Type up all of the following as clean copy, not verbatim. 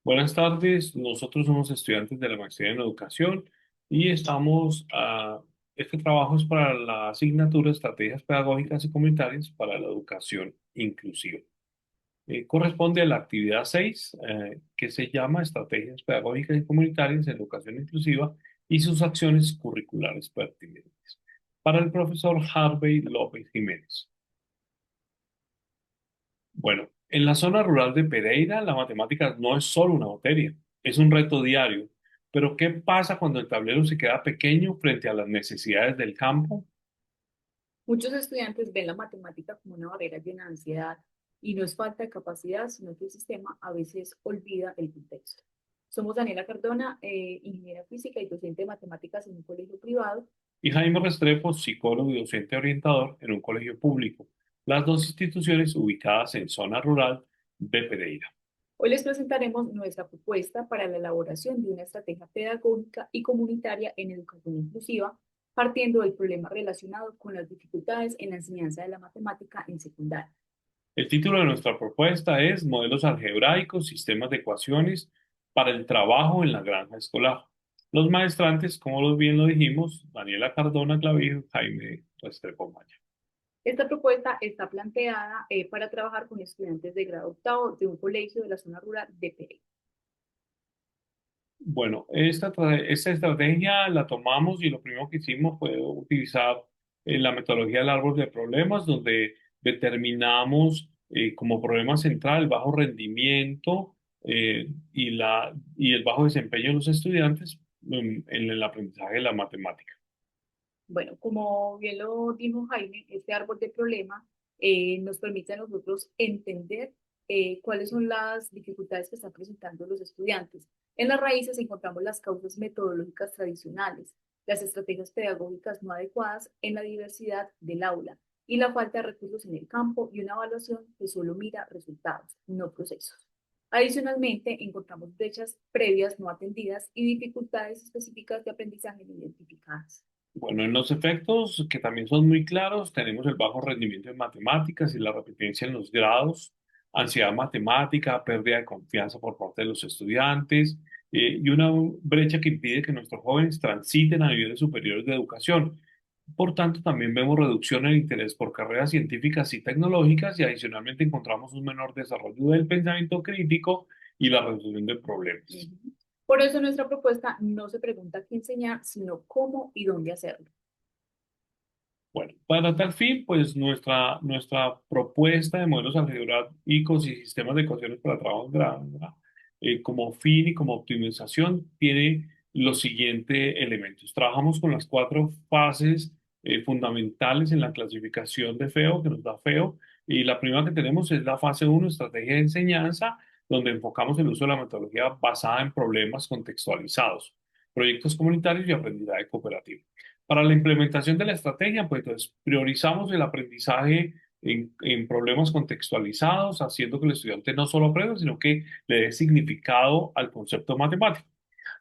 Buenas tardes, nosotros somos estudiantes de la maestría en educación y este trabajo es para la asignatura Estrategias Pedagógicas y Comunitarias para la Educación Inclusiva. Corresponde a la actividad 6, que se llama Estrategias Pedagógicas y Comunitarias en Educación Inclusiva y sus acciones curriculares pertinentes, para el profesor Harvey López Jiménez. Bueno, en la zona rural de Pereira, la matemática no es solo una materia, es un reto diario. Pero ¿qué pasa cuando el tablero se queda pequeño frente a las necesidades del campo? Muchos estudiantes ven la matemática como una barrera llena de ansiedad y no es falta de capacidad, sino que el sistema a veces olvida el contexto. Somos Daniela Cardona, ingeniera física y docente de matemáticas en un colegio privado. Y Jaime Restrepo, psicólogo y docente orientador en un colegio público, las dos instituciones ubicadas en zona rural de Pereira. Hoy les presentaremos nuestra propuesta para la elaboración de una estrategia pedagógica y comunitaria en educación inclusiva, partiendo del problema relacionado con las dificultades en la enseñanza de la matemática en secundaria. El título de nuestra propuesta es Modelos algebraicos, sistemas de ecuaciones para el trabajo en la granja escolar. Los maestrantes, como bien lo dijimos, Daniela Cardona Clavijo, Jaime Restrepo Maya. Esta propuesta está planteada para trabajar con estudiantes de grado octavo de un colegio de la zona rural de Pereira. Bueno, esta estrategia la tomamos y lo primero que hicimos fue utilizar la metodología del árbol de problemas, donde determinamos como problema central el bajo rendimiento y el bajo desempeño de los estudiantes en el aprendizaje de la matemática. Bueno, como bien lo dijo Jaime, este árbol de problema nos permite a nosotros entender cuáles son las dificultades que están presentando los estudiantes. En las raíces encontramos las causas metodológicas tradicionales, las estrategias pedagógicas no adecuadas en la diversidad del aula y la falta de recursos en el campo y una evaluación que solo mira resultados, no procesos. Adicionalmente, encontramos brechas previas no atendidas y dificultades específicas de aprendizaje no identificadas. Bueno, en los efectos que también son muy claros, tenemos el bajo rendimiento en matemáticas y la repitencia en los grados, ansiedad matemática, pérdida de confianza por parte de los estudiantes, y una brecha que impide que nuestros jóvenes transiten a niveles superiores de educación. Por tanto, también vemos reducción en el interés por carreras científicas y tecnológicas y adicionalmente encontramos un menor desarrollo del pensamiento crítico y la resolución de problemas. Ujú. Por eso nuestra propuesta no se pregunta qué enseñar, sino cómo y dónde hacerlo. Bueno, para tal fin, pues nuestra propuesta de modelos algebraicos y sistemas de ecuaciones para trabajo en granja, como fin y como optimización, tiene los siguientes elementos. Trabajamos con las cuatro fases fundamentales en la clasificación de FEO, que nos da FEO, y la primera que tenemos es la fase uno, estrategia de enseñanza, donde enfocamos el uso de la metodología basada en problemas contextualizados, proyectos comunitarios y aprendizaje cooperativo. Para la implementación de la estrategia, pues entonces, priorizamos el aprendizaje en problemas contextualizados, haciendo que el estudiante no solo aprenda, sino que le dé significado al concepto matemático.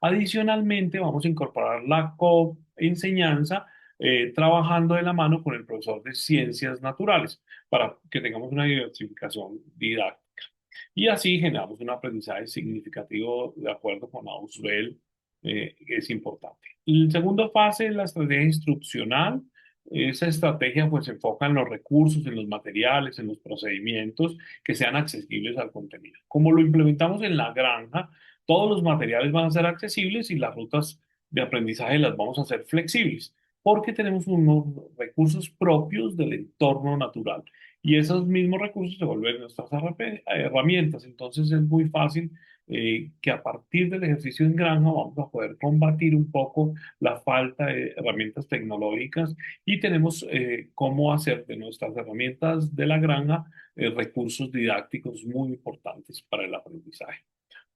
Adicionalmente, vamos a incorporar la coenseñanza, trabajando de la mano con el profesor de ciencias naturales, para que tengamos una diversificación didáctica. Y así generamos un aprendizaje significativo de acuerdo con Ausubel, que es importante. La segunda fase es la estrategia instruccional. Esa estrategia pues se enfoca en los recursos, en los materiales, en los procedimientos que sean accesibles al contenido. Como lo implementamos en la granja, todos los materiales van a ser accesibles y las rutas de aprendizaje las vamos a hacer flexibles, porque tenemos unos recursos propios del entorno natural y esos mismos recursos se vuelven nuestras herramientas. Entonces es muy fácil que a partir del ejercicio en granja vamos a poder combatir un poco la falta de herramientas tecnológicas y tenemos cómo hacer de nuestras herramientas de la granja recursos didácticos muy importantes para el aprendizaje.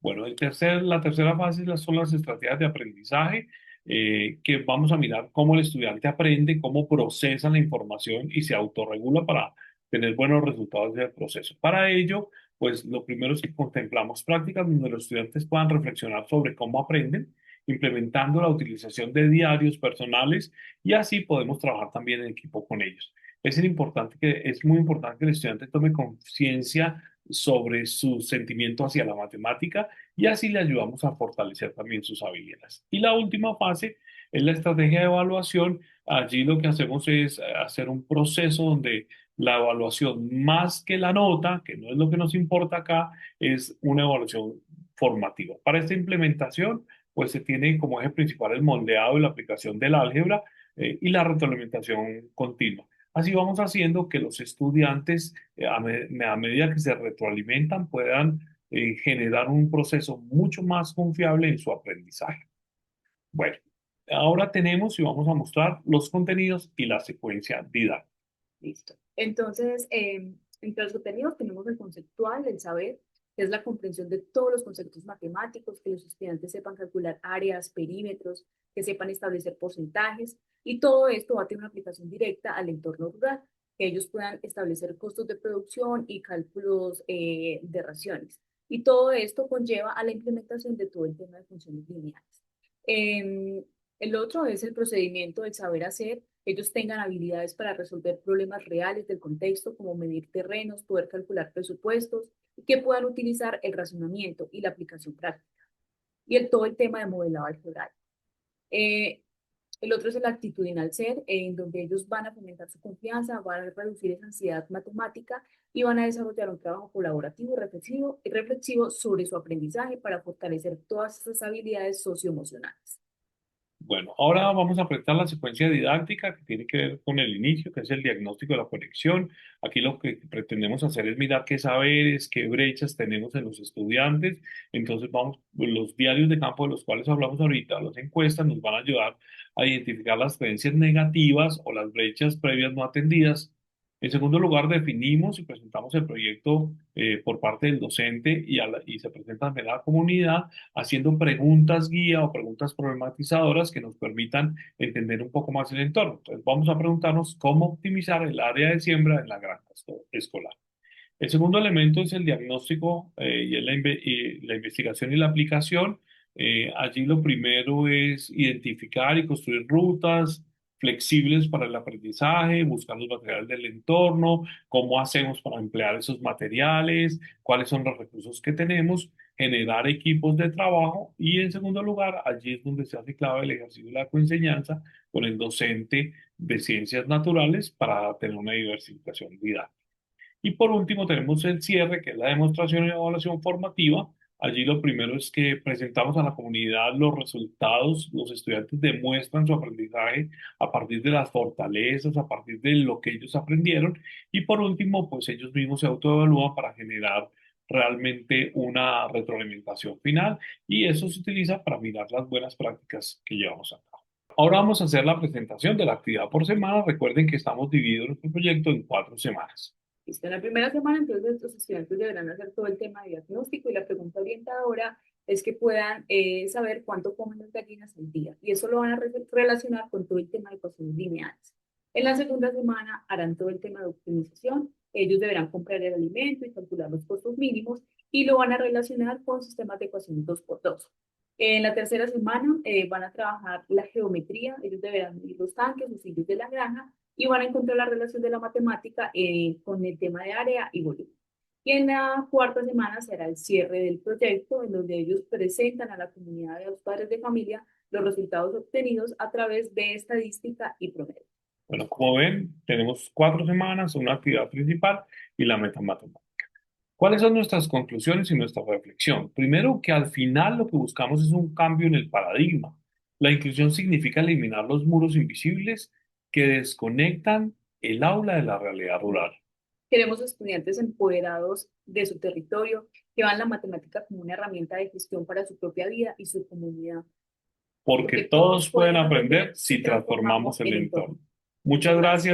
Bueno, la tercera fase son las estrategias de aprendizaje, que vamos a mirar cómo el estudiante aprende, cómo procesa la información y se autorregula para tener buenos resultados del proceso. Para ello, pues lo primero es que contemplamos prácticas donde los estudiantes puedan reflexionar sobre cómo aprenden, implementando la utilización de diarios personales y así podemos trabajar también en equipo con ellos. Es muy importante que el estudiante tome conciencia sobre su sentimiento hacia la matemática y así le ayudamos a fortalecer también sus habilidades. Y la última fase es la estrategia de evaluación. Allí lo que hacemos es hacer un proceso donde la evaluación, más que la nota, que no es lo que nos importa acá, es una evaluación formativa. Para esta implementación, pues se tiene como eje principal el moldeado y la aplicación del álgebra y la retroalimentación continua. Así vamos haciendo que los estudiantes, a medida que se retroalimentan, puedan generar un proceso mucho más confiable en su aprendizaje. Bueno, ahora tenemos y vamos a mostrar los contenidos y la secuencia didáctica. Listo. Entonces, entre los contenidos tenemos el conceptual, el saber, que es la comprensión de todos los conceptos matemáticos, que los estudiantes sepan calcular áreas, perímetros, que sepan establecer porcentajes, y todo esto va a tener una aplicación directa al entorno rural, que ellos puedan establecer costos de producción y cálculos de raciones. Y todo esto conlleva a la implementación de todo el tema de funciones lineales. El otro es el procedimiento del saber hacer. Ellos tengan habilidades para resolver problemas reales del contexto, como medir terrenos, poder calcular presupuestos, y que puedan utilizar el razonamiento y la aplicación práctica. Y todo el tema de modelado algebral. Eh, el otro es el actitudinal ser, en donde ellos van a fomentar su confianza, van a reducir esa ansiedad matemática y van a desarrollar un trabajo colaborativo y reflexivo sobre su aprendizaje para fortalecer todas esas habilidades socioemocionales. Bueno, ahora vamos a presentar la secuencia didáctica que tiene que ver con el inicio, que es el diagnóstico de la conexión. Aquí lo que pretendemos hacer es mirar qué saberes, qué brechas tenemos en los estudiantes. Entonces vamos, los diarios de campo de los cuales hablamos ahorita, las encuestas nos van a ayudar a identificar las creencias negativas o las brechas previas no atendidas. En segundo lugar, definimos y presentamos el proyecto por parte del docente y se presenta ante la comunidad haciendo preguntas guía o preguntas problematizadoras que nos permitan entender un poco más el entorno. Entonces, vamos a preguntarnos cómo optimizar el área de siembra en la granja escolar. El segundo elemento es el diagnóstico y es la investigación y la aplicación. Allí lo primero es identificar y construir rutas flexibles para el aprendizaje, buscar los materiales del entorno, cómo hacemos para emplear esos materiales, cuáles son los recursos que tenemos, generar equipos de trabajo y en segundo lugar, allí es donde se hace clave el ejercicio de la coenseñanza con el docente de ciencias naturales para tener una diversificación didáctica. Y por último tenemos el cierre, que es la demostración y evaluación formativa. Allí lo primero es que presentamos a la comunidad los resultados, los estudiantes demuestran su aprendizaje a partir de las fortalezas, a partir de lo que ellos aprendieron. Y por último, pues ellos mismos se autoevalúan para generar realmente una retroalimentación final y eso se utiliza para mirar las buenas prácticas que llevamos a cabo. Ahora vamos a hacer la presentación de la actividad por semana. Recuerden que estamos divididos nuestro proyecto en 4 semanas. Listo. En la primera semana, entonces, los estudiantes deberán hacer todo el tema de diagnóstico y la pregunta orientadora es que puedan saber cuánto comen las gallinas al día. Y eso lo van a relacionar con todo el tema de ecuaciones lineales. En la segunda semana harán todo el tema de optimización. Ellos deberán comprar el alimento y calcular los costos mínimos y lo van a relacionar con sistemas de ecuaciones 2 por 2. En la tercera semana van a trabajar la geometría. Ellos deberán medir los tanques, los sillos de la granja y van a encontrar la relación de la matemática con el tema de área y volumen. Y en la cuarta semana será el cierre del proyecto, en donde ellos presentan a la comunidad de los padres de familia los resultados obtenidos a través de estadística y promedio. Bueno, como ven, tenemos 4 semanas, una actividad principal y la meta matemática. ¿Cuáles son nuestras conclusiones y nuestra reflexión? Primero, que al final lo que buscamos es un cambio en el paradigma. La inclusión significa eliminar los muros invisibles que desconectan el aula de la realidad rural, Queremos estudiantes empoderados de su territorio que vean la matemática como una herramienta de gestión para su propia vida y su comunidad, porque porque todos todos pueden pueden aprender aprender si si transformamos transformamos el el entorno. entorno. Muchas Muchas gracias. gracias.